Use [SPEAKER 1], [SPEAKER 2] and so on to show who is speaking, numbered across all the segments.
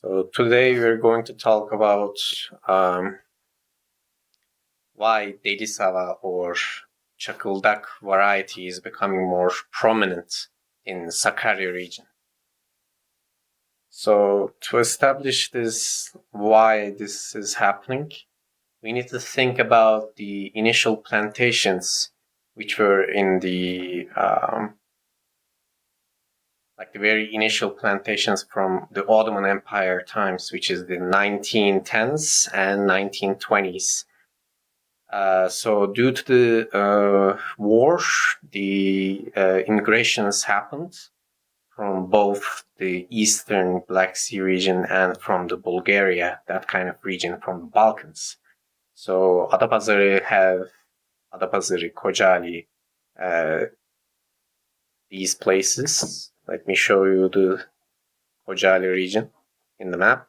[SPEAKER 1] So today we're going to talk about why Delisava or Çakıldak variety is becoming more prominent in Sakarya region. So to establish this, why this is happening, we need to think about the initial plantations which were in the the very initial plantations from the Ottoman Empire times, which is the 1910s and 1920s. So due to the war, the immigrations happened from both the eastern Black Sea region and from the Bulgaria, that kind of region from the Balkans. So Adapazarı, Kocaeli, these places. Let me show you the Kocaeli region in the map.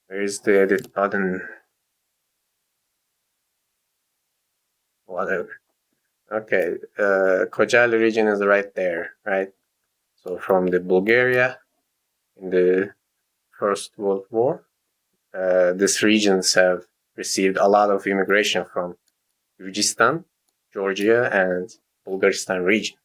[SPEAKER 1] Where is the edit button? Whatever. Okay, Kocaeli region is right there, right? So from the Bulgaria in the First World War, these regions have received a lot of immigration from Gürcistan, Georgia, and Bulgaristan region.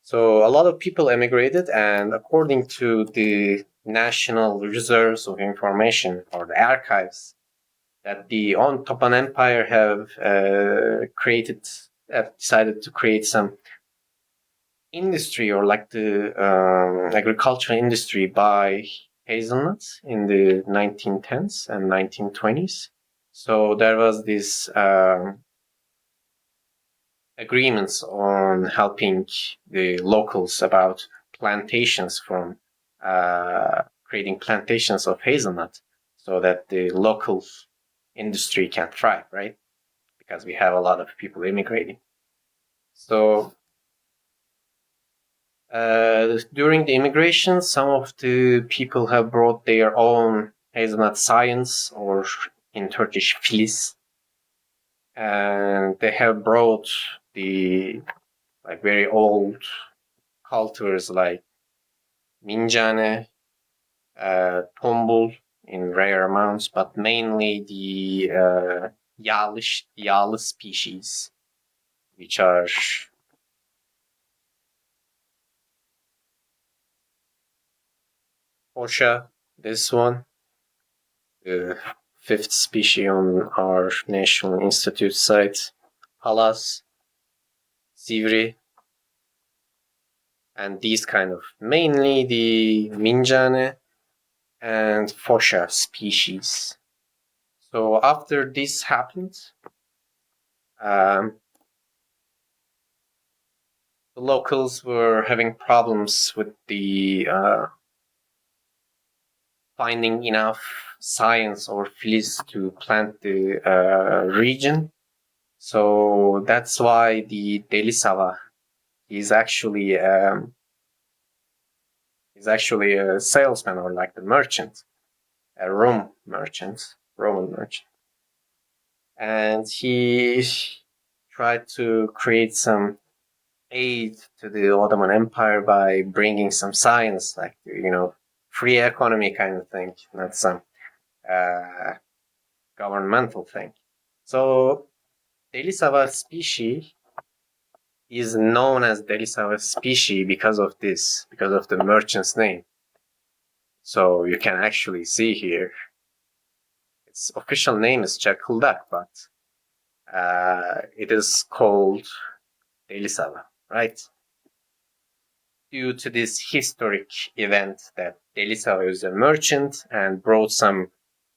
[SPEAKER 1] So a lot of people emigrated, and according to the National Reserves of Information, or the archives, that the Ottoman Empire have decided to create some industry, or like the agricultural industry by hazelnuts in the 1910s and 1920s. So there was this agreements on helping the locals about plantations from creating plantations of hazelnut so that the local industry can thrive, right? Because we have a lot of people immigrating. So during the immigration, some of the people have brought their own hazelnut science, or in Turkish filiz, and they have brought the very old cultivars like Mincane, tombul in rare amounts, but mainly the yağlı species, which are Foşa, this one, the fifth species on our National Institute site, Palaz, Sivri, and these kind of, mainly the Mincane and Foşa species. So after this happened, the locals were having problems with the finding enough science or filiz to plant the region. So that's why the Delisava is actually a salesman, or like the merchant, a Roman merchant, and he tried to create some aid to the Ottoman Empire by bringing some science, like free economy kind of thing, not some governmental thing. So Delisava species is known as Delisava species because of this, because of the merchant's name. So you can actually see here, its official name is Çakıldak, but it is called Delisava, right? Due to this historic event that Delisava is a merchant and brought some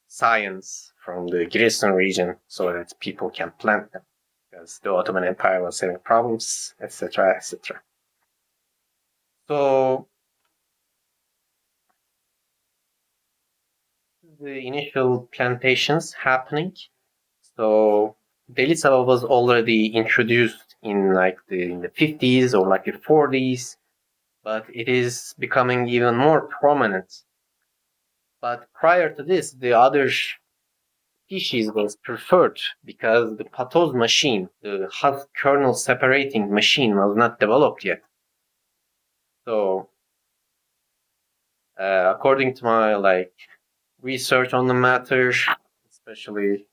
[SPEAKER 1] science from the Giresun region so that people can plant them, because the Ottoman Empire was having problems, etc., etc. So the initial plantations happening. So Delisava was already introduced in the 50s or the 40s, but it is becoming even more prominent. But prior to this, the other species was preferred because the patoz machine, the husk-kernel separating machine, was not developed yet. So According to my research on the matter, especially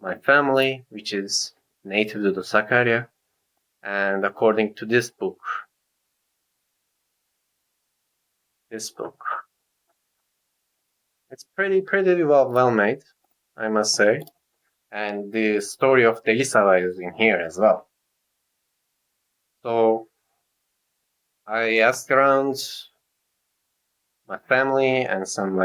[SPEAKER 1] my family, which is native to the Sakarya, and according to this book, it's pretty well made, I must say, and the story of Delisava is in here as well. So I asked around my family and some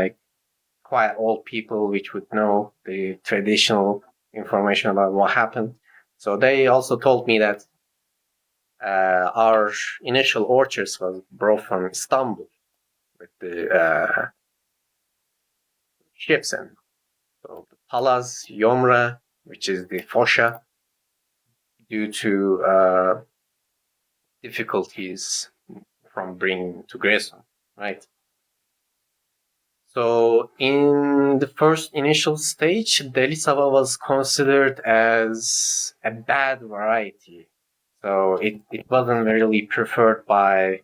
[SPEAKER 1] quite old people which would know the traditional information about what happened. So they also told me that our initial orchards was brought from Istanbul with the ships, and so the Palaz, Yomra, which is the Foşa, due to difficulties from bringing to Greso, right? So in the first initial stage, Delisava was considered as a bad variety. So it wasn't really preferred by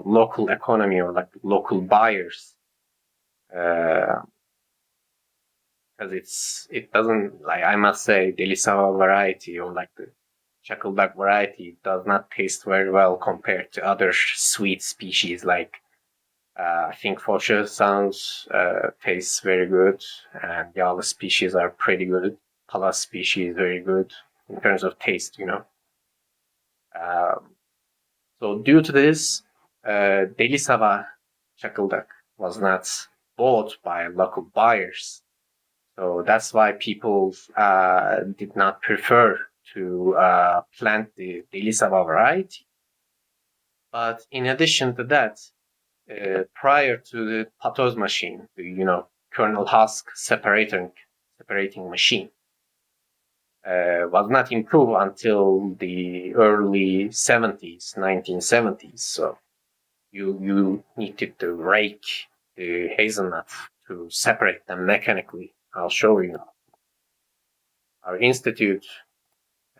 [SPEAKER 1] local economy or local buyers. Because it doesn't, I must say, Delisava variety or the Çakıldak variety does not taste very well compared to other sweet species I think Foşa tastes very good, and yağlı species are pretty good. Palaz species very good in terms of taste, So due to this, Delisava Çakıldak was not bought by local buyers. So that's why people did not prefer to plant the Delisava variety. But in addition to that, prior to the patoz machine, the kernel husk separating machine, was not improved until the early 70s, 1970s. So you needed to rake the hazelnut to separate them mechanically. I'll show you. Our institute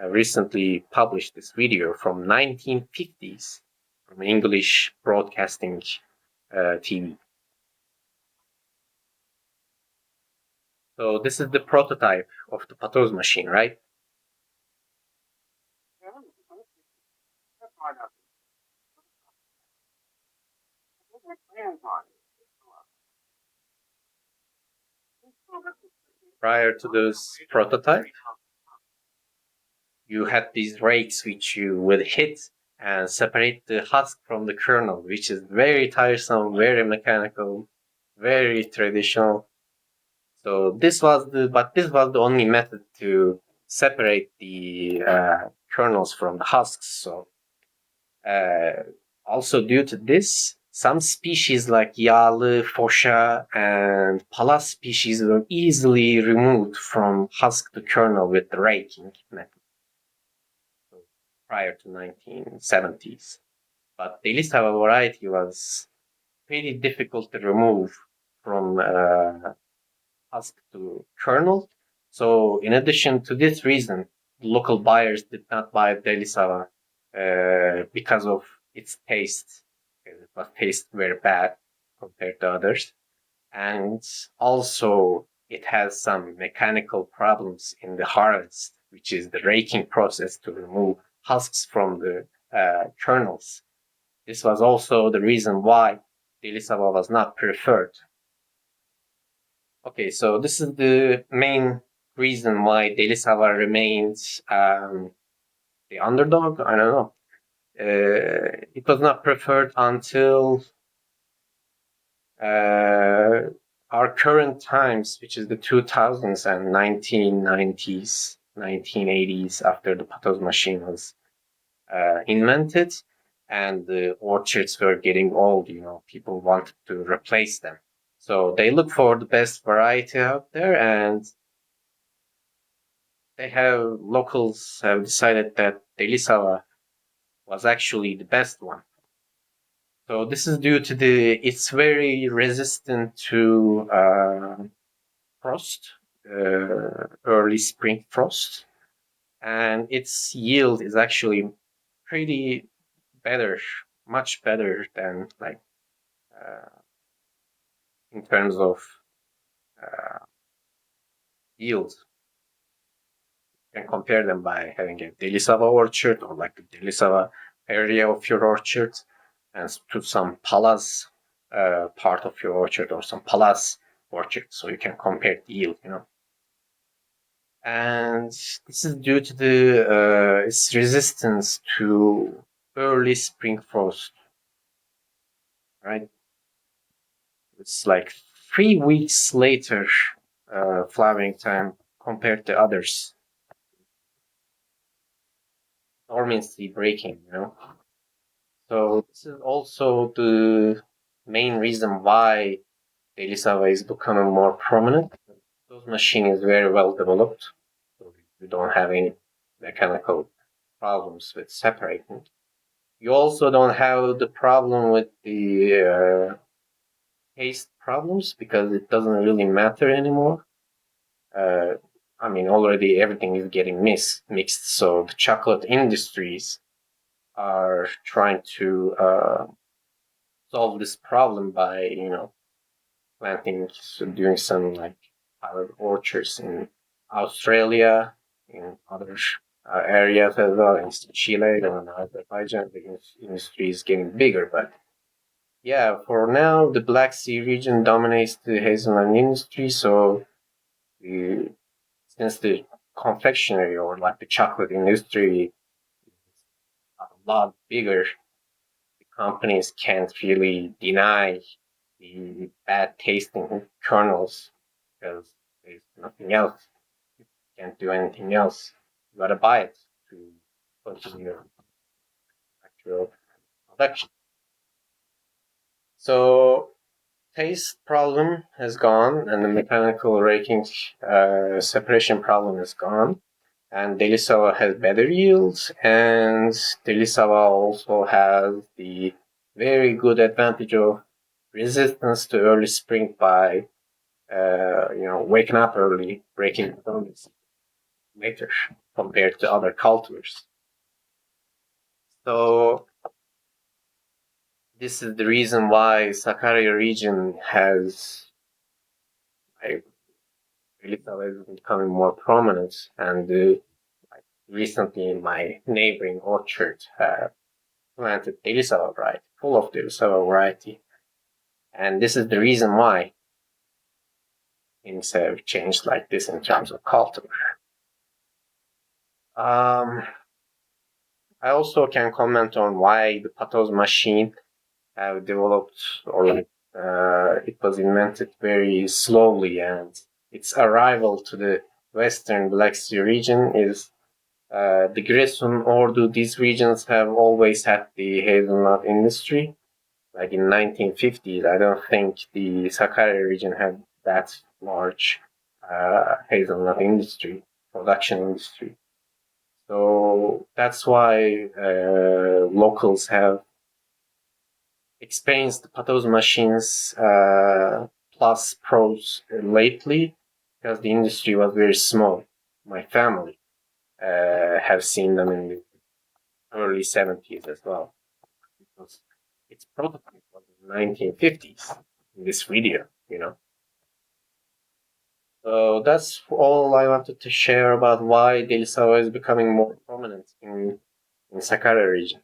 [SPEAKER 1] recently published this video from 1950s from English Broadcasting TV. So this is the prototype of the patoz machine, right? Prior to this prototype, you had these rakes which you would hit and separate the husk from the kernel, which is very tiresome, very mechanical, very traditional. So this was the only method to separate the kernels from the husks. So also due to this, some species like yağlı, Foşa, and Palaz species were easily removed from husk to kernel with the raking method prior to 1970s. But the Delisava variety was pretty difficult to remove from husk to kernel. So in addition to this reason, local buyers did not buy Delisava because of its taste. It was taste very bad compared to others. And also it has some mechanical problems in the harvest, which is the raking process to remove husks from the kernels. This was also the reason why Delisava was not preferred. Okay, so this is the main reason why Delisava remains the underdog. I don't know. It was not preferred until our current times, which is the 2000s and 1990s, 1980s, after the patoz machine was invented, and the orchards were getting old. People wanted to replace them. So they look for the best variety out there, and locals have decided that Delisava was actually the best one. So this is due to it's very resistant to frost, early spring frost, and its yield is actually pretty better, much better than in terms of yield. You can compare them by having a Delisava orchard or like the Delisava area of your orchard and to some Palaz part of your orchard or some Palaz orchard, so you can compare the yield, And this is due to its resistance to early spring frost, right? It's like 3 weeks later flowering time compared to others. Dormancy breaking, So this is also the main reason why Delisava is becoming more prominent. Those machine is very well developed, so you don't have any mechanical problems with separating. You also don't have the problem with the taste problems because it doesn't really matter anymore. Already everything is getting mixed. So the chocolate industries are trying to solve this problem by, planting, doing some like orchards in Australia, in other areas as well, in Chile and Azerbaijan. The industry is getting bigger, but yeah, for now, the Black Sea region dominates the hazelnut industry. So, since the confectionery or like the chocolate industry is a lot bigger, the companies can't really deny the bad tasting kernels because there's nothing else. You can't do anything else. You gotta buy it to continue actual production. So taste problem has gone, and the mechanical raking separation problem is gone. And Delisava has better yields, and Delisava also has the very good advantage of resistance to early spring by waking up early, breaking dormancy later compared to other cultivars. So this is the reason why Sakarya region has Delisava is becoming more prominent, and recently my neighboring orchard planted Delisava variety, full of Delisava variety, and this is the reason why things have changed like this in terms of cultivar. I also can comment on why the patoz machine have developed or it was invented very slowly, and its arrival to the western Black Sea region is the Giresun, Ordu, these regions have always had the hazelnut industry. Like in 1950s, I don't think the Sakarya region had that large hazelnut industry, production industry. So that's why locals have experienced patoz machines plus pros lately because the industry was very small. My family have seen them in the early 70s as well. Because its prototype was in the 1950s in this video. So that's all I wanted to share about why Delisava is becoming more prominent in Sakarya region.